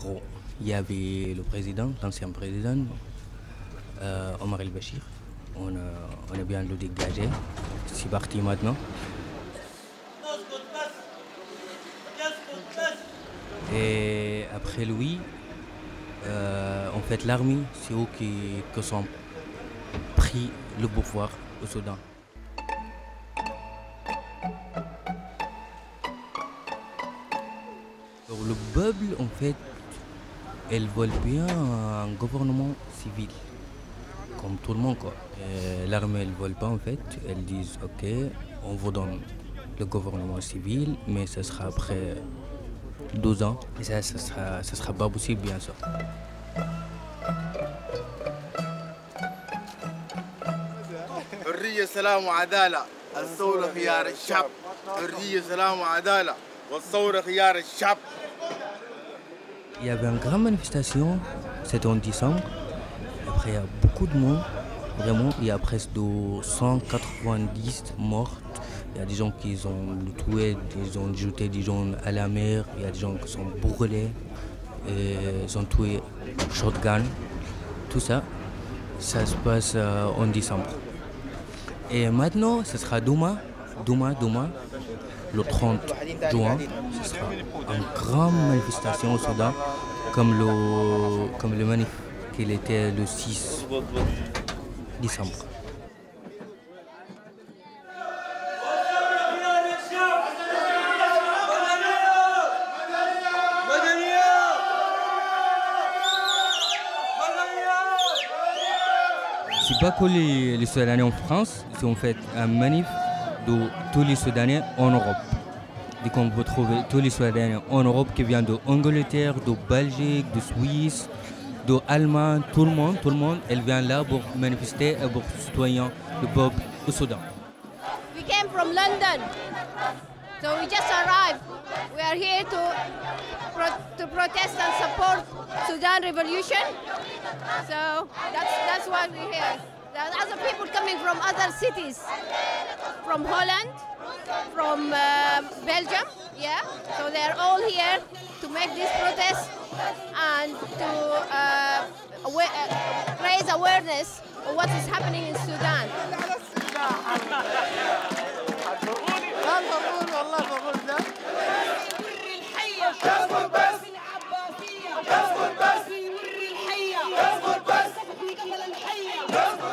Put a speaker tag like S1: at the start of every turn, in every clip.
S1: gros, il y avait le président, l'ancien président, Omar el-Béchir. On est bien le dégagé. C'est parti maintenant. Et après lui, en fait, l'armée, c'est eux qui sont pris le pouvoir au Soudan. Alors, le peuple, en fait, ils veulent bien un gouvernement civil, comme tout le monde, quoi. L'armée, elle ne veut pas, en fait. Elles disent, OK, on vous donne le gouvernement civil, mais ce sera après 12 ans. Et ça sera pas possible, bien sûr.
S2: حرية سلام وعدالة الثورة خيار الشعب حرية سلام وعدالة والثورة خيار الشعب.
S1: Il y avait une grande manifestation, c'était en décembre. Après, il y a beaucoup de monde, vraiment. Il y a presque de 190 morts. Il y a des gens qui ont tué, ils ont jeté des gens à la mer. Il y a des gens qui sont brûlés, et ils ont tué shotgun. Tout ça, ça se passe en décembre. Et maintenant, ce sera demain, le 30 juin, ce sera une grande manifestation au Soudan, comme le manif qu'il était le 6 décembre. C'est pas que les Soudanais en France, c'est en fait un manif de tous les Soudanais en Europe. Donc on peut trouver tous les Soudanais en Europe qui viennent d'Angleterre, de Belgique, de Suisse, d'Allemagne, tout le monde, elle vient là pour manifester et pour soutenir le peuple au Soudan.
S3: We came from London, so we just arrived. We are here to protest and support Sudan revolution. So that's why we're here. There are other people coming from other cities, from Holland, from Belgium, yeah. So they're all here to make this protest and to raise awareness of what is happening in Sudan.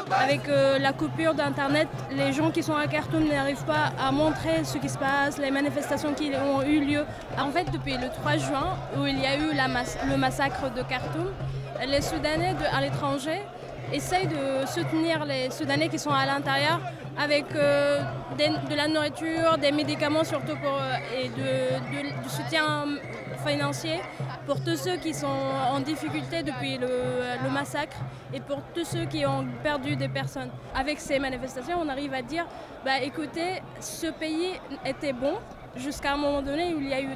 S4: Avec la coupure d'Internet, les gens qui sont à Khartoum n'arrivent pas à montrer ce qui se passe, les manifestations qui ont eu lieu. En fait, depuis le 3 juin, où il y a eu le massacre de Khartoum, les Soudanais à l'étranger essayent de soutenir les Soudanais qui sont à l'intérieur avec de la nourriture, des médicaments surtout et du soutien financier pour tous ceux qui sont en difficulté depuis le massacre et pour tous ceux qui ont perdu des personnes. Avec ces manifestations, on arrive à dire, bah, écoutez, ce pays était bon jusqu'à un moment donné où il y a eu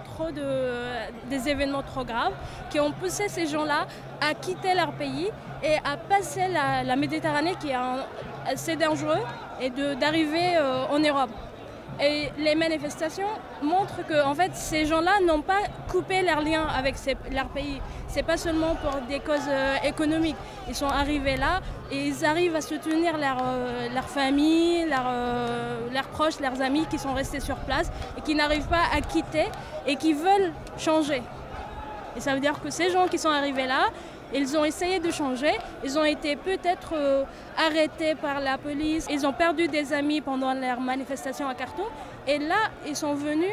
S4: des événements trop graves qui ont poussé ces gens-là à quitter leur pays et à passer la Méditerranée qui est assez dangereux et d'arriver en Europe. Et les manifestations montrent que en fait, ces gens-là n'ont pas coupé leurs liens avec leur pays. Ce n'est pas seulement pour des causes économiques. Ils sont arrivés là et ils arrivent à soutenir leur famille, leurs proches, leurs amis qui sont restés sur place et qui n'arrivent pas à quitter et qui veulent changer. Et ça veut dire que ces gens qui sont arrivés là, ils ont essayé de changer, ils ont été peut-être arrêtés par la police, ils ont perdu des amis pendant leur manifestation à Khartoum. Et là, ils sont venus,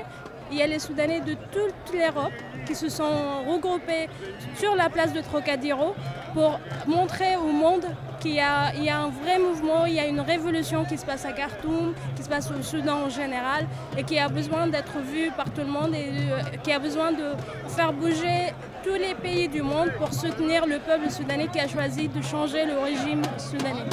S4: il y a les Soudanais de toute l'Europe qui se sont regroupés sur la place de Trocadéro pour montrer au monde qu'il y a un vrai mouvement, il y a une révolution qui se passe à Khartoum, qui se passe au Soudan en général et qui a besoin d'être vu par tout le monde et qui a besoin de faire bouger tous les pays du monde pour soutenir le peuple soudanais qui a choisi de changer le régime soudanais.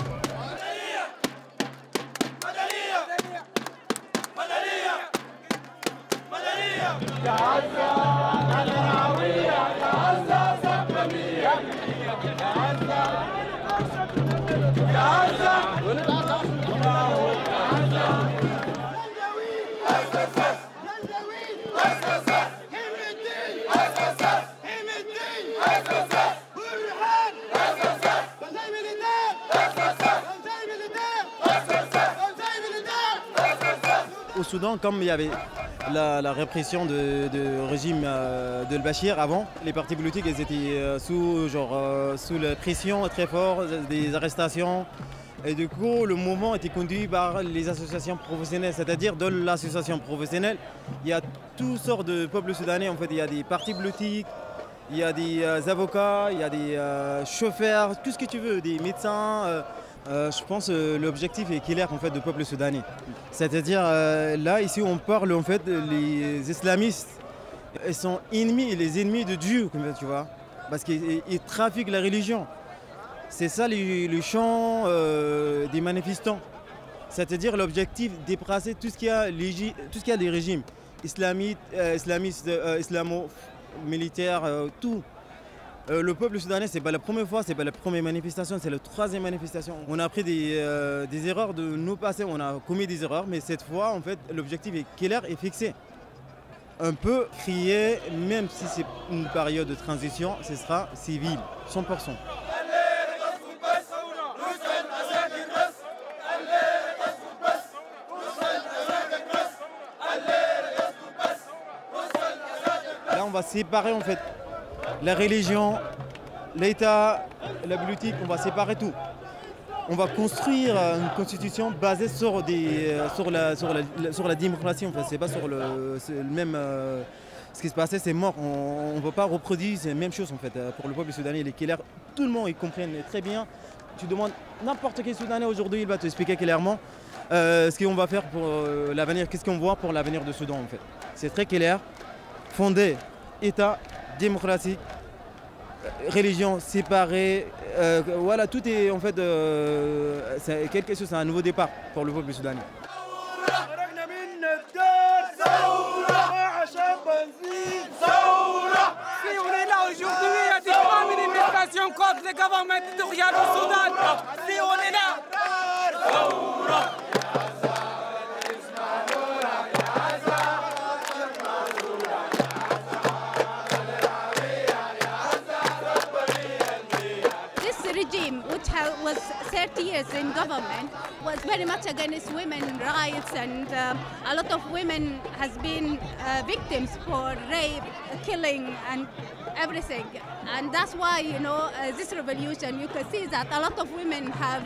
S5: Soudan, comme il y avait la répression de régime de Bachir avant, les partis politiques ils étaient sous la pression très forte, des arrestations. Et du coup, le mouvement était conduit par les associations professionnelles, c'est-à-dire dans l'association professionnelle, il y a toutes sortes de peuples soudanais. En fait, il y a des partis politiques, il y a des avocats, il y a des chauffeurs, tout ce que tu veux, des médecins. Je pense que l'objectif est clair en fait du peuple soudanais. C'est-à-dire là, ici, on parle en fait les islamistes. Ils sont ennemis, les ennemis de Dieu, tu vois, parce qu'ils trafiquent la religion. C'est ça le champ des manifestants. C'est-à-dire l'objectif de déplacer tout ce qu'il y a des régimes islamistes, islamo-militaires, tout. Le peuple soudanais, ce n'est pas la première fois, ce n'est pas la première manifestation, c'est la troisième manifestation. On a pris des erreurs de nos passés, on a commis des erreurs, mais cette fois, en fait, l'objectif est clair et fixé. On peut crier, même si c'est une période de transition, ce sera civil, 100%. Là, on va séparer en fait la religion, l'État, la politique, on va séparer tout. On va construire une constitution basée sur la démocratie. En fait, c'est pas sur le même. Ce qui se passait, c'est mort. On ne va pas reproduire la même chose en fait. Pour le peuple soudanais, il est clair. Tout le monde, ils comprennent très bien. Tu demandes n'importe quel Soudanais aujourd'hui, il va te expliquer clairement ce qu'on va faire pour l'avenir, qu'est-ce qu'on voit pour l'avenir du Soudan en fait. C'est très clair. Fondé, État, démocratique, religion séparée, voilà, tout est en fait c'est quelque chose, c'est un nouveau départ pour le peuple soudanais.
S6: Si on est là aujourd'hui, il y a des grandes manifestations contre le gouvernement dictatorial au Soudan. Si on est là.
S3: Regime, which was 30 years in government, was very much against women's rights, and a lot of women has been victims for rape, killing, and everything. And that's why, you know, this revolution, you can see that a lot of women have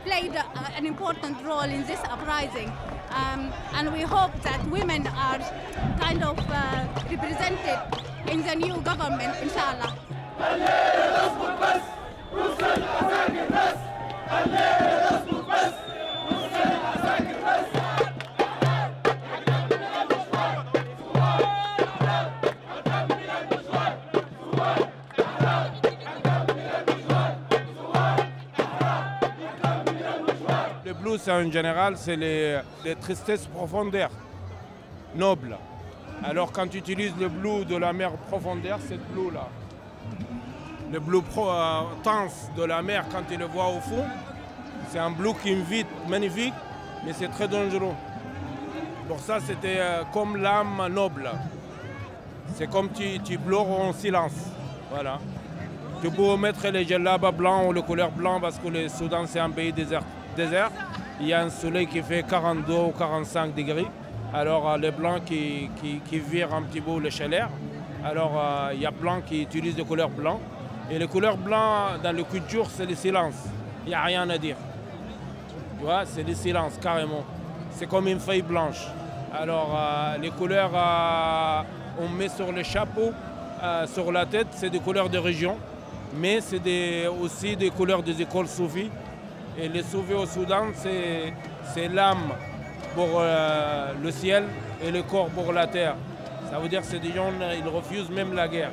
S3: played an important role in this uprising. And we hope that women are kind of represented in the new government, inshallah.
S7: Le blues en général, c'est les tristesses profondeurs, nobles. Alors quand tu utilises le blues de la mer profondeur, c'est le blues là. Le bleu tense de la mer, quand tu le vois au fond, c'est un bleu qui invite, magnifique, mais c'est très dangereux. Pour ça, c'était comme l'âme noble. C'est comme tu pleures en silence. Voilà. Tu peux mettre les djellabas blancs ou les couleurs blancs parce que le Soudan, c'est un pays désert. Il y a un soleil qui fait 42 ou 45 degrés. Alors, les blancs qui virent un petit peu les chaleurs. Alors, il y a plein qui utilisent les couleurs blancs. Et les couleurs blancs, dans la culture, c'est le silence. Il n'y a rien à dire. Tu vois, c'est le silence, carrément. C'est comme une feuille blanche. Alors, les couleurs, on met sur le chapeau, sur la tête, c'est des couleurs de région. Mais c'est aussi des couleurs des écoles soufis. Et les soufis au Soudan, c'est l'âme pour le ciel et le corps pour la terre. Ça veut dire que c'est des gens, ils refusent même la guerre.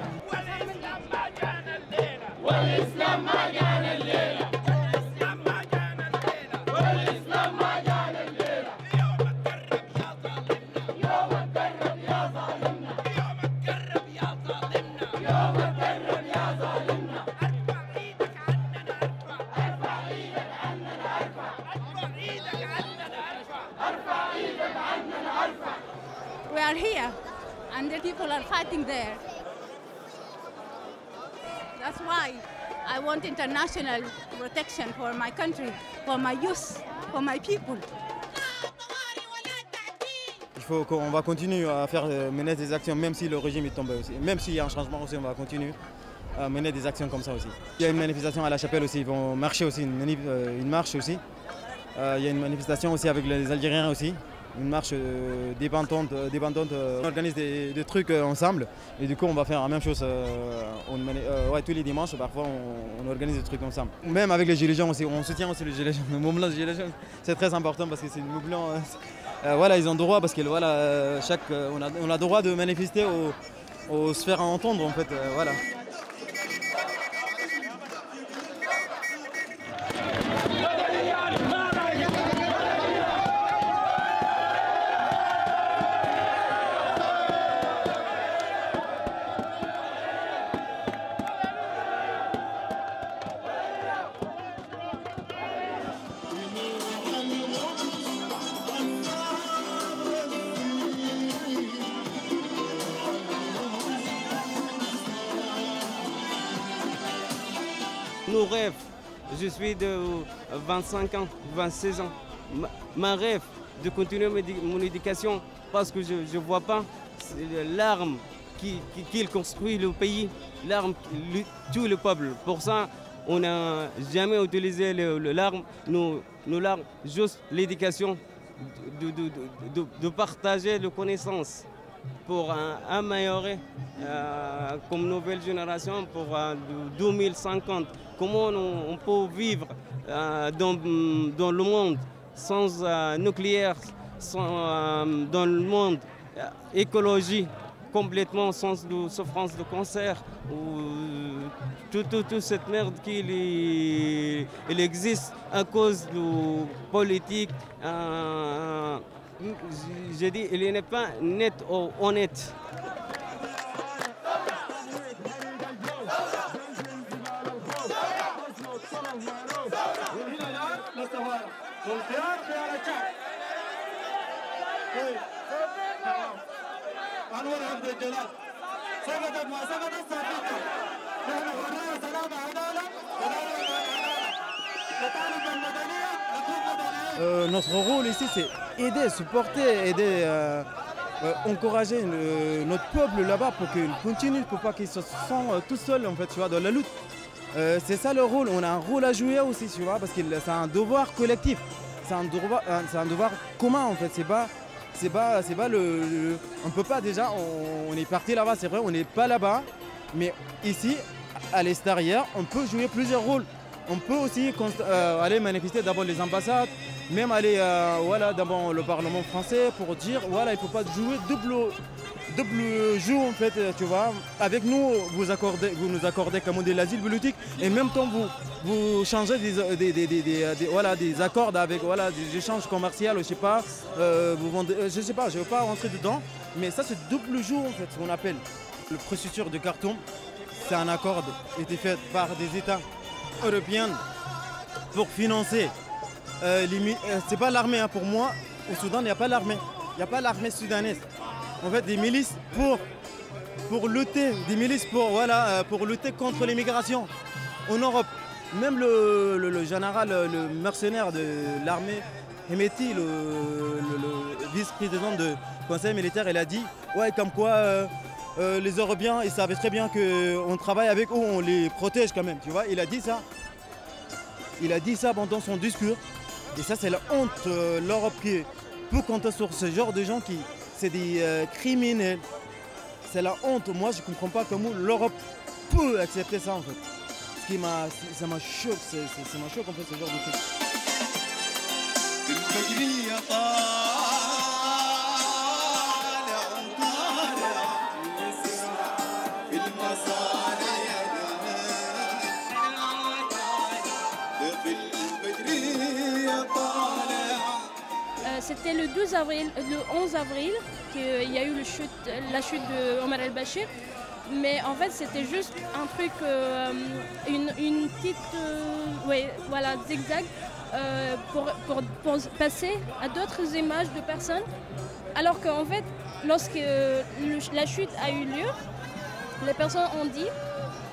S3: We are here, and the people are fighting there. That's why I want international protection for my country, for my youth, for my people.
S5: faut qu'on va continuer à faire mener des actions, même si le régime est tombé aussi. Même s'il y a un changement aussi, on va continuer à mener des actions comme ça aussi. Il y a une manifestation à la Chapelle aussi, ils vont marcher aussi, une marche aussi. Il y a une manifestation aussi avec les Algériens aussi. Une marche dépendante. On organise des trucs ensemble et du coup on va faire la même chose tous les dimanches. Parfois on organise des trucs ensemble. Même avec les Gilets jaunes aussi, on soutient aussi les Gilets jaunes. Le mouvement des Gilets jaunes, c'est très important parce que c'est un mouvement. Voilà, ils ont droit parce que voilà, on a droit de manifester ou se faire entendre en fait. Voilà.
S8: Nos rêves, je suis de 25 ans, 26 ans. Ma rêve de continuer mon éducation parce que je ne vois pas l'arme qui construit le pays, l'arme qui tue le peuple. Pour ça, on n'a jamais utilisé l'arme, nos l'arme, juste l'éducation, de partager les connaissances pour améliorer comme nouvelle génération pour 2050. Comment on peut vivre dans le monde sans nucléaire, dans le monde écologie complètement sans souffrance de cancer, ou toute cette merde qui existe à cause de politique. Je dis, il n'est pas net ou honnête.
S5: Notre rôle ici, c'est aider, supporter, aider, encourager notre peuple là-bas pour qu'il continue, pour pas qu'il se sente tout seul en fait, tu vois, dans la lutte. C'est ça le rôle. On a un rôle à jouer aussi, tu vois, parce que c'est un devoir collectif, c'est un devoir commun en fait. C'est pas on peut pas déjà. On est parti là-bas, c'est vrai, on n'est pas là-bas, mais ici, à l'extérieur, on peut jouer plusieurs rôles. On peut aussi aller manifester d'abord les ambassades, même aller devant le Parlement français pour dire voilà, il ne faut pas jouer double jeu en fait, tu vois. Avec nous, vous nous accordez comme on dit l'asile politique et en même temps vous changez des accords avec des échanges commerciaux, je sais pas, vous vendez, je sais pas, je ne veux pas rentrer dedans, mais ça c'est double jeu en fait, ce qu'on appelle. Le processus de Khartoum, c'est un accord qui a été fait par des États européens pour financer c'est pas l'armée, hein. Pour moi, au Soudan, il n'y a pas l'armée. Il n'y a pas l'armée soudanaise. En fait, des milices pour lutter, pour lutter contre l'immigration en Europe. Même le général, le mercenaire de l'armée, Hemeti, le vice-président du conseil militaire, il a dit ouais, comme quoi les Européens, ils savaient très bien qu'on travaille avec eux, on les protège quand même, tu vois. Il a dit ça. Il a dit ça pendant son discours. Et ça, c'est la honte. L'Europe qui peut compter sur ce genre de gens c'est des criminels. C'est la honte. Moi, je ne comprends pas comment l'Europe peut accepter ça en fait. Ça m'a choqué, ça m'a choqué en fait ce genre de truc.
S4: C'était le 11 avril qu'il y a eu la chute de Omar el-Bashir. Mais en fait, c'était juste un truc, une petite zigzag pour passer à d'autres images de personnes. Alors qu'en fait, lorsque la chute a eu lieu, les personnes ont dit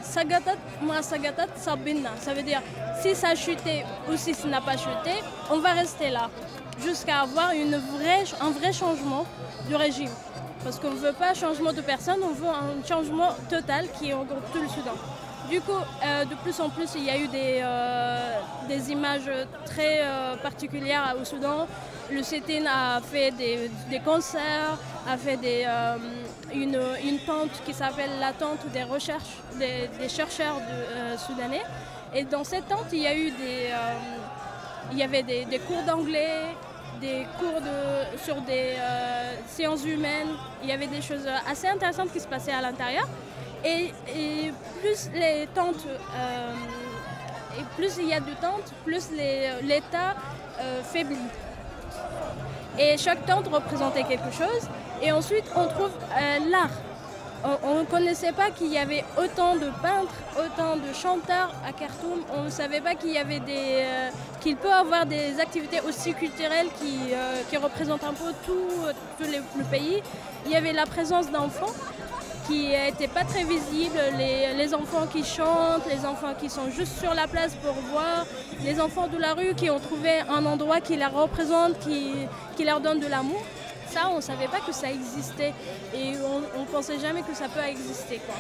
S4: Sagatat, moi Sagatat, Sabina. Ça veut dire si ça a chuté ou si ça n'a pas chuté, on va rester là. jusqu'à avoir un vrai changement du régime. Parce qu'on ne veut pas un changement de personne, on veut un changement total qui regroupe tout le Soudan. Du coup, de plus en plus, il y a eu des images très particulières au Soudan. Le CETIN a fait des concerts, a fait une tente qui s'appelle la tente des recherches, des chercheurs soudanais. Et dans cette tente, il y avait des cours d'anglais, des cours sur des sciences humaines. Il y avait des choses assez intéressantes qui se passaient à l'intérieur. Et plus les tentes, et plus il y a de tentes, plus l'État faiblit. Et chaque tente représentait quelque chose. Et ensuite, on trouve l'art. On ne connaissait pas qu'il y avait autant de peintres, autant de chanteurs à Khartoum. On ne savait pas qu'il peut y avoir des activités aussi culturelles qui représentent un peu tout le pays. Il y avait la présence d'enfants qui n'étaient pas très visibles, les enfants qui chantent, les enfants qui sont juste sur la place pour voir, les enfants de la rue qui ont trouvé un endroit qui les représente, qui leur donne de l'amour. Ça, on ne savait pas que ça existait et on ne pensait jamais que ça peut exister, quoi.